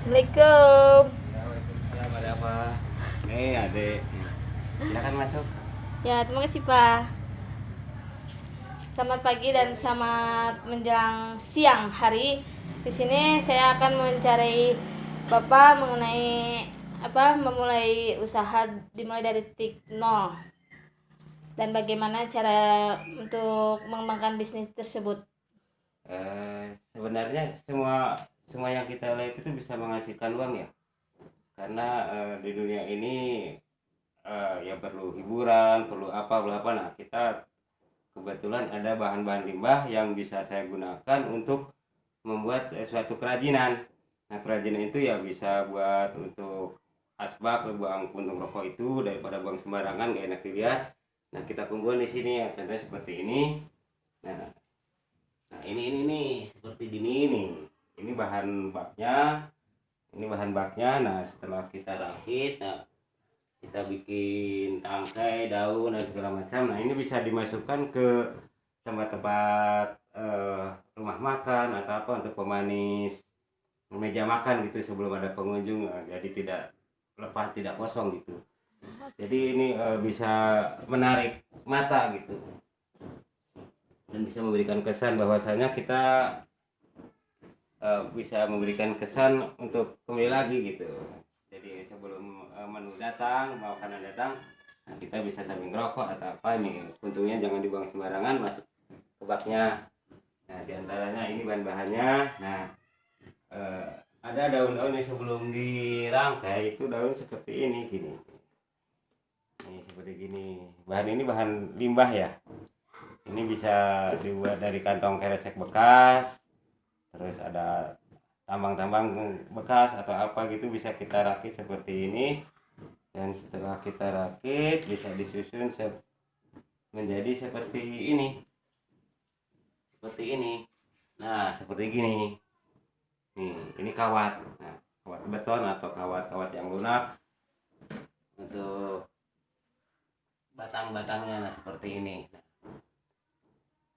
Assalamualaikum. Waalaikumsalam, ada apa? Nih adek, silakan masuk. Ya, terima kasih Pak. Selamat pagi dan selamat menjelang siang hari. Di sini saya akan mencari Bapak mengenai memulai usaha dimulai dari titik nol dan bagaimana cara untuk mengembangkan bisnis tersebut. Sebenarnya semua semua yang kita lihat itu bisa menghasilkan uang ya, karena di dunia ini ya perlu hiburan, perlu apa. Nah kita kebetulan ada bahan-bahan limbah yang bisa saya gunakan untuk membuat suatu kerajinan. Nah kerajinan itu ya bisa buat untuk asbak, buang puntung rokok itu daripada buang sembarangan gak enak dilihat. Nah kita kumpul di sini ya, contohnya seperti ini. Nah, ini nih seperti gini nih. Ini bahan baknya, ini bahan baknya. Nah setelah kita rakit, nah kita bikin tangkai, daun dan segala macam. Nah ini bisa dimasukkan ke tempat-tempat rumah makan atau apa untuk pemanis meja makan gitu sebelum ada pengunjung, jadi tidak lepas, tidak kosong gitu. Jadi ini bisa menarik mata gitu dan bisa memberikan kesan bahwasanya kita bisa memberikan kesan untuk kembali lagi gitu. Jadi sebelum menu datang, makanan datang, nah kita bisa sambil ngerokok atau apa. Ini untungnya jangan dibuang sembarangan, masuk ke baknya. Nah diantaranya ini bahan-bahannya. Nah eh, ada daun-daun yang sebelum dirangkai itu daun seperti ini gini. Ini seperti gini. Bahan ini bahan limbah ya. Ini bisa dibuat dari kantong kresek bekas, terus ada tambang-tambang bekas atau apa gitu bisa kita rakit seperti ini. Dan setelah kita rakit bisa disusun menjadi seperti ini. Nah seperti gini nih, ini kawat. Nah, kawat beton atau kawat-kawat yang lunak untuk batang-batangnya. Nah seperti ini.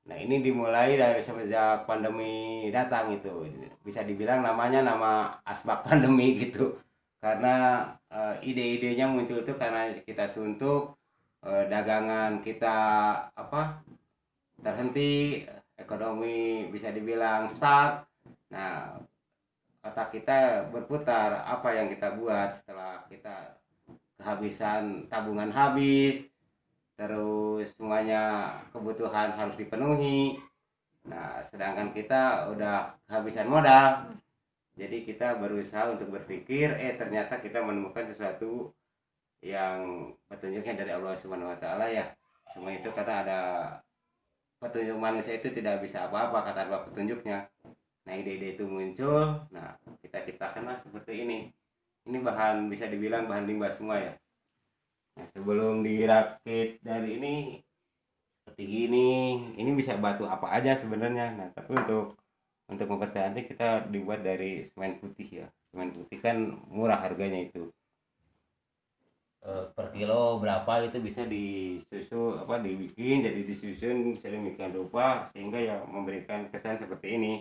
Nah ini dimulai dari semenjak pandemi datang, itu bisa dibilang namanya nama asbak pandemi gitu, karena ide-idenya muncul itu karena kita suntuk, dagangan kita apa terhenti, ekonomi bisa dibilang stuck. Nah otak kita berputar, apa yang kita buat setelah kita kehabisan tabungan, habis terus semuanya kebutuhan harus dipenuhi. Nah sedangkan kita udah kehabisan modal, jadi kita berusaha untuk berpikir, ternyata kita menemukan sesuatu yang petunjuknya dari Allah Subhanahu Wa Taala ya. Semua itu karena ada petunjuk, manusia itu tidak bisa apa-apa kata Allah petunjuknya. Nah ide-ide itu muncul, nah kita ciptakanlah seperti ini bahan bisa dibilang bahan limbah semua ya. Nah sebelum dirakit dari ini seperti gini, ini bisa batu apa aja sebenarnya. Nah tapi untuk mempercantik kita dibuat dari semen putih ya. Semen putih kan murah harganya itu, per kilo berapa itu bisa disusun apa dibikin jadi disusun sedemikian rupa sehingga ya memberikan kesan seperti ini.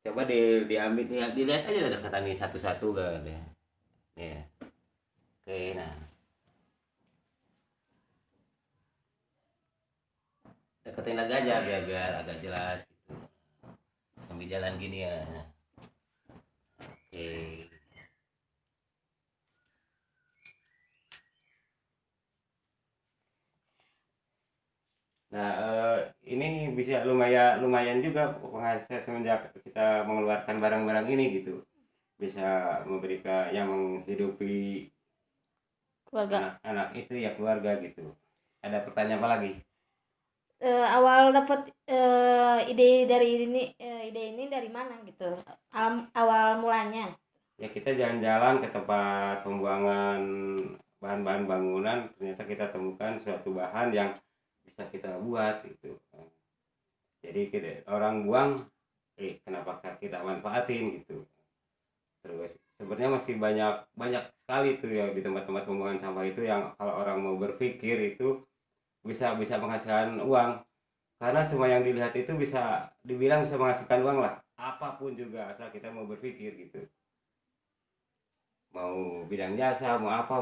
Coba diambil, dilihat aja ada kata nih satu-satu kan ya. Ya. Oke, nah deketin lagi aja biar agak jelas gitu. Sambil jalan gini ya. Oke. Nah, ini bisa lumayan lumayan juga penghasilan semenjak kita mengeluarkan barang-barang ini gitu. Bisa memberikan yang menghidupi Keluarga. anak-anak, istri ya, keluarga gitu. Ada pertanyaan apa lagi? Awal dapat ide ini dari mana gitu? Awal mulanya. Ya kita jalan-jalan ke tempat pembuangan bahan-bahan bangunan, ternyata kita temukan suatu bahan yang bisa kita buat gitu. Jadi orang buang, kenapa kita manfaatin gitu. Terus sebenarnya masih banyak banyak sekali tuh ya di tempat-tempat pembuangan sampah itu yang kalau orang mau berpikir itu bisa bisa menghasilkan uang, karena semua yang dilihat itu bisa dibilang bisa menghasilkan uang lah, apapun juga asal kita mau berpikir gitu. mau bidang jasa, mau apa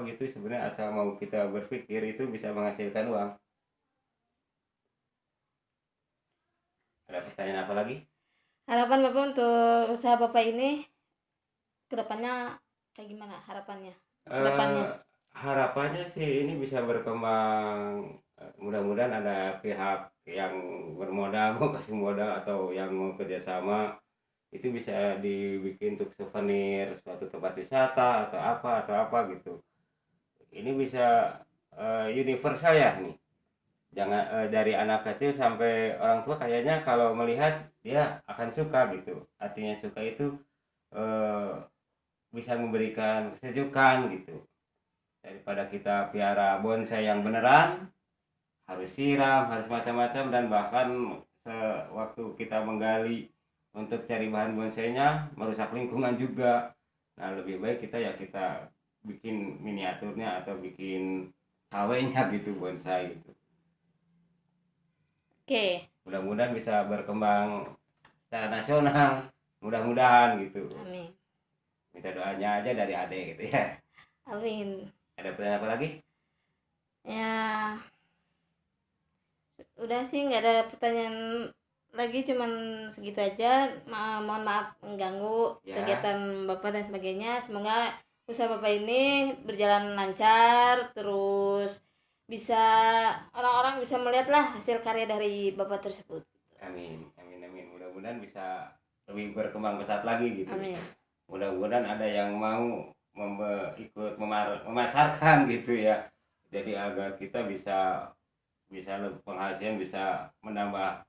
gitu, sebenarnya asal mau kita berpikir itu bisa menghasilkan uang. Ada pertanyaan apa lagi? Harapan Bapak untuk usaha Bapak ini kedepannya kayak gimana harapannya? Kedepannya. Eh, harapannya sih ini bisa berkembang. Mudah-mudahan ada pihak yang bermodal mau kasih modal atau yang mau kerjasama, itu bisa dibikin untuk souvenir suatu tempat wisata atau apa gitu. Ini bisa universal ya nih. Jangan dari anak kecil sampai orang tua, kayaknya kalau melihat dia akan suka gitu. Artinya suka itu eh, bisa memberikan kesejukan gitu. Daripada kita piara bonsai yang beneran, harus siram, harus macam-macam, dan bahkan sewaktu kita menggali untuk cari bahan bonsainya merusak lingkungan juga. Nah, lebih baik kita bikin miniaturnya atau bikin kawenya gitu, bonsai gitu. Oke, Mudah-mudahan bisa berkembang secara nasional, mudah-mudahan gitu. amin. Minta doanya aja dari adek gitu ya. Amin. Ada pertanyaan apa lagi? Ya, udah sih nggak ada pertanyaan lagi, cuman segitu aja. Mohon maaf mengganggu Ya. kegiatan Bapak dan sebagainya. Semoga usaha Bapak ini berjalan lancar, terus bisa orang-orang bisa melihatlah hasil karya dari Bapak tersebut. Amin, amin, amin. Mudah-mudahan bisa lebih berkembang pesat lagi gitu. Amin. Mudah-mudahan ada yang mau ikut memasarkan gitu ya. Jadi agar kita bisa penghasilan bisa menambah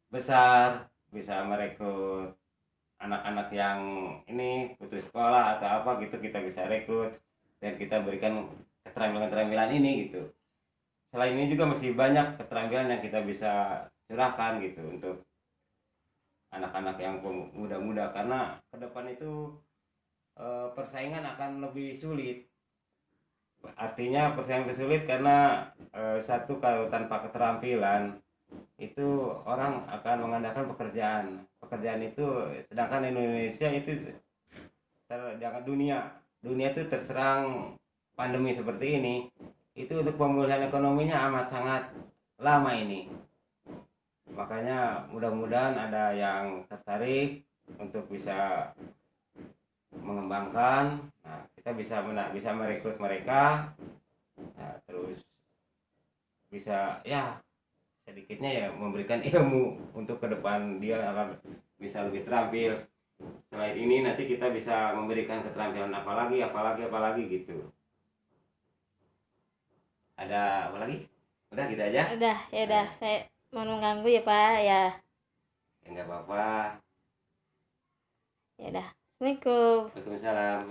besar, bisa merekrut anak-anak yang ini putus sekolah atau apa gitu, kita bisa rekrut dan kita berikan keterampilan-keterampilan ini gitu. Selain ini juga masih banyak keterampilan yang kita bisa curahkan gitu untuk anak-anak yang muda-muda, karena ke depan itu persaingan akan lebih sulit. Artinya persaingan sulit karena satu, kalau tanpa keterampilan itu orang akan mengandalkan pekerjaan itu, sedangkan Indonesia itu jangan dunia itu terserang pandemi seperti ini, itu untuk pemulihan ekonominya amat sangat lama ini. Makanya mudah-mudahan ada yang tertarik untuk bisa mengembangkan. Nah, kita bisa merekrut mereka. Nah, terus bisa ya sedikitnya ya memberikan ilmu untuk ke depan dia akan bisa lebih terampil. Selain ini nanti kita bisa memberikan keterampilan apalagi gitu. Ada apa lagi? Udah gitu aja. Udah, ya udah. Saya mau mengganggu ya Pak ya. Ya nggak apa-apa. Ya udah. Assalamualaikum. Waalaikumsalam.